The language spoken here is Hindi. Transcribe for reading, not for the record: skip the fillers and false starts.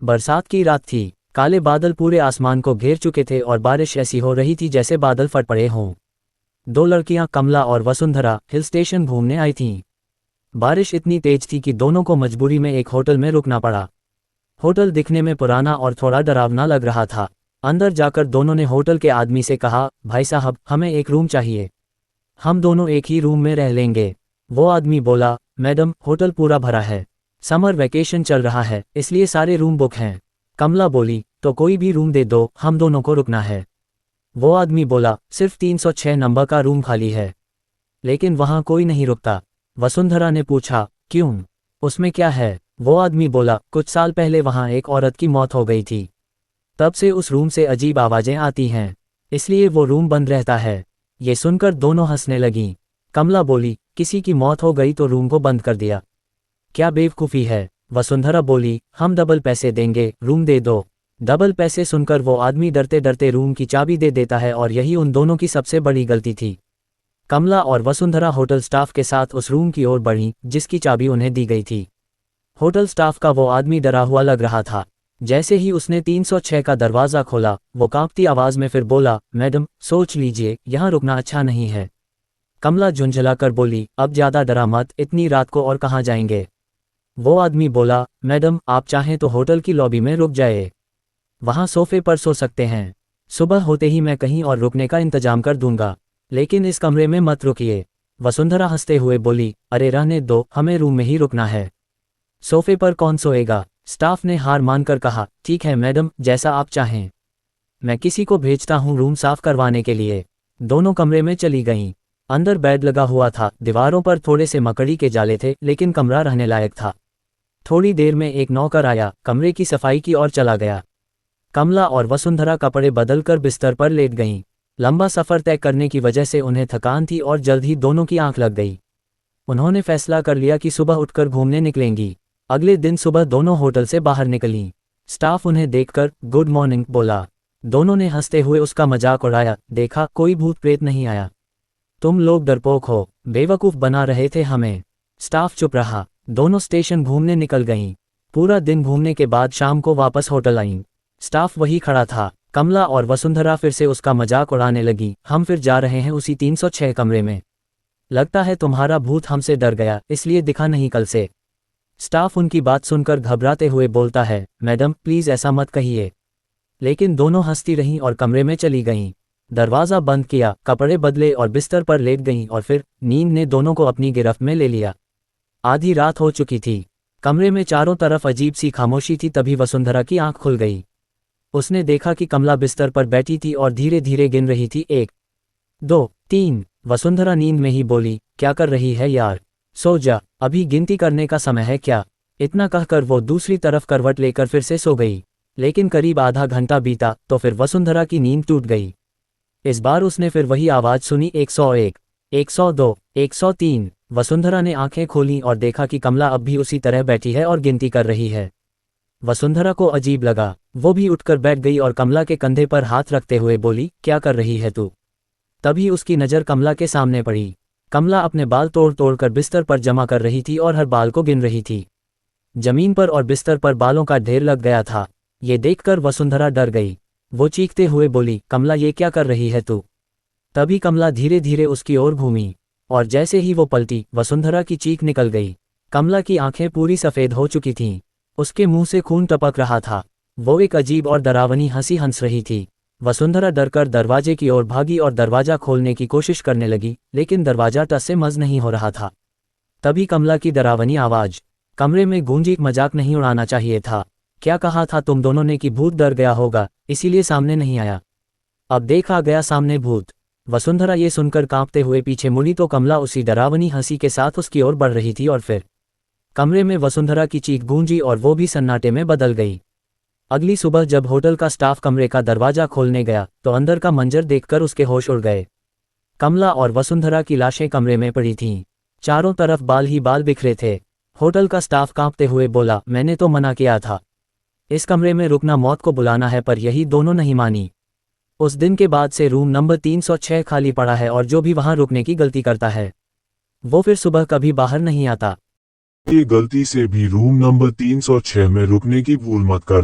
बरसात की रात थी। काले बादल पूरे आसमान को घेर चुके थे और बारिश ऐसी हो रही थी जैसे बादल फट पड़े हों। दो लड़कियां कमला और वसुंधरा हिल स्टेशन घूमने आई थीं। बारिश इतनी तेज थी कि दोनों को मजबूरी में एक होटल में रुकना पड़ा। होटल दिखने में पुराना और थोड़ा डरावना लग रहा था। अंदर जाकर दोनों ने होटल के आदमी से कहा, भाई साहब, हमें एक रूम चाहिए। हम दोनों एक ही रूम में रह लेंगे। वो आदमी बोला, मैडम, होटल पूरा भरा है। समर वैकेशन चल रहा है, इसलिए सारे रूम बुक हैं। कमला बोली, तो कोई भी रूम दे दो, हम दोनों को रुकना है। वो आदमी बोला, सिर्फ 306 नंबर का रूम खाली है। लेकिन वहां कोई नहीं रुकता। वसुंधरा ने पूछा, क्यों? उसमें क्या है? वो आदमी बोला, कुछ साल पहले वहां एक औरत की मौत हो गई थी। तब से उस रूम से अजीब आवाजें आती हैं, इसलिए वो रूम बंद रहता है। ये सुनकर दोनों हंसने लगीं। कमला बोली, किसी की मौत हो गई तो रूम को बंद कर दिया? क्या बेवकूफ़ी है। वसुंधरा बोली, हम डबल पैसे देंगे, रूम दे दो। डबल पैसे सुनकर वो आदमी डरते डरते रूम की चाबी दे देता है और यही उन दोनों की सबसे बड़ी गलती थी। कमला और वसुंधरा होटल स्टाफ के साथ उस रूम की ओर बढ़ीं जिसकी चाबी उन्हें दी गई थी। होटल स्टाफ का वो आदमी डरा हुआ लग रहा था। जैसे ही उसने 306 का दरवाज़ा खोला, वो कांपती आवाज़ में फिर बोला, मैडम, सोच लीजिए, यहाँ रुकना अच्छा नहीं है। कमला झुंझलाकर बोली, अब ज़्यादा डरा मत, इतनी रात को और कहाँ जाएंगे? वो आदमी बोला, मैडम, आप चाहें तो होटल की लॉबी में रुक जाए, वहाँ सोफे पर सो सकते हैं। सुबह होते ही मैं कहीं और रुकने का इंतजाम कर दूंगा, लेकिन इस कमरे में मत रुकिए। वसुंधरा हंसते हुए बोली, अरे रहने दो, हमें रूम में ही रुकना है। सोफे पर कौन सोएगा? स्टाफ ने हार मानकर कहा, ठीक है मैडम, जैसा आप चाहें। मैं किसी को भेजता हूँ रूम साफ करवाने के लिए। दोनों कमरे में चली गईं। अंदर बेड लगा हुआ था, दीवारों पर थोड़े से मकड़ी के जाले थे, लेकिन कमरा रहने लायक था। थोड़ी देर में एक नौकर आया, कमरे की सफाई की ओर चला गया। कमला और वसुंधरा कपड़े बदलकर बिस्तर पर लेट गईं। लंबा सफ़र तय करने की वजह से उन्हें थकान थी और जल्द ही दोनों की आंख लग गई। उन्होंने फैसला कर लिया कि सुबह उठकर घूमने निकलेंगी। अगले दिन सुबह दोनों होटल से बाहर निकलीं। स्टाफ उन्हें देखकर गुड मॉर्निंग बोला। दोनों ने हंसते हुए उसका मजाक उड़ाया, देखा, कोई भूत प्रेत नहीं आया। तुम लोग डरपोक हो, बेवकूफ़ बना रहे थे हमें। स्टाफ चुप रहा। दोनों स्टेशन घूमने निकल गईं। पूरा दिन घूमने के बाद शाम को वापस होटल आईं। स्टाफ वही खड़ा था। कमला और वसुंधरा फिर से उसका मजाक उड़ाने लगी, हम फिर जा रहे हैं उसी 306 कमरे में। लगता है तुम्हारा भूत हमसे डर गया, इसलिए दिखा नहीं कल से। स्टाफ उनकी बात सुनकर घबराते हुए बोलता है, मैडम, प्लीज़ ऐसा मत कहिए। लेकिन दोनों हंसती रहीं और कमरे में चली गईं। दरवाज़ा बंद किया, कपड़े बदले और बिस्तर पर लेट गईं और फिर नींद ने दोनों को अपनी गिरफ्त में ले लिया। आधी रात हो चुकी थी। कमरे में चारों तरफ अजीब सी खामोशी थी। तभी वसुंधरा की आंख खुल गई। उसने देखा कि कमला बिस्तर पर बैठी थी और धीरे धीरे गिन रही थी, 1, 2, 3। वसुंधरा नींद में ही बोली, क्या कर रही है यार, सो जा, अभी गिनती करने का समय है क्या? इतना कहकर वो दूसरी तरफ करवट लेकर फिर से सो गई। लेकिन करीब आधा घंटा बीता तो फिर वसुंधरा की नींद टूट गई। इस बार उसने फिर वही आवाज़ सुनी, 101, 102, 103। वसुंधरा ने आंखें खोलीं और देखा कि कमला अब भी उसी तरह बैठी है और गिनती कर रही है। वसुंधरा को अजीब लगा। वो भी उठकर बैठ गई और कमला के कंधे पर हाथ रखते हुए बोली, क्या कर रही है तू? तभी उसकी नज़र कमला के सामने पड़ी। कमला अपने बाल तोड़ तोड़ कर बिस्तर पर जमा कर रही थी और हर बाल को गिन रही थी। जमीन पर और बिस्तर पर बालों का ढेर लग गया था। ये देखकर वसुंधरा डर गई। वो चीखते हुए बोली, कमला, ये क्या कर रही है तू? तभी कमला धीरे धीरे उसकी ओर घूमी और जैसे ही वो पलटी, वसुंधरा की चीख निकल गई। कमला की आंखें पूरी सफ़ेद हो चुकी थीं। उसके मुंह से खून टपक रहा था। वो एक अजीब और डरावनी हंसी हंस रही थी। वसुंधरा डरकर दरवाजे की ओर भागी और दरवाज़ा खोलने की कोशिश करने लगी, लेकिन दरवाज़ा टस से मज नहीं हो रहा था। तभी कमला की डरावनी आवाज़ कमरे में गूंजी, मजाक नहीं उड़ाना चाहिए था। क्या कहा था तुम दोनों ने कि भूत डर गया होगा, इसीलिए सामने नहीं आया? अब देखा गया सामने भूत। वसुंधरा ये सुनकर कांपते हुए पीछे मुड़ी तो कमला उसी डरावनी हंसी के साथ उसकी ओर बढ़ रही थी और फिर कमरे में वसुंधरा की चीख गूंजी और वो भी सन्नाटे में बदल गई। अगली सुबह जब होटल का स्टाफ कमरे का दरवाजा खोलने गया तो अंदर का मंजर देखकर उसके होश उड़ गए। कमला और वसुंधरा की लाशें कमरे में पड़ी थीं। चारों तरफ बाल ही बाल बिखरे थे। होटल का स्टाफ कांपते हुए बोला, मैंने तो मना किया था, इस कमरे में रुकना मौत को बुलाना है, पर यही दोनों नहीं मानी। उस दिन के बाद से रूम नंबर 306 खाली पड़ा है और जो भी वहां रुकने की गलती करता है वो फिर सुबह कभी बाहर नहीं आता। ये गलती से भी रूम नंबर 306 में रुकने की भूल मत कर।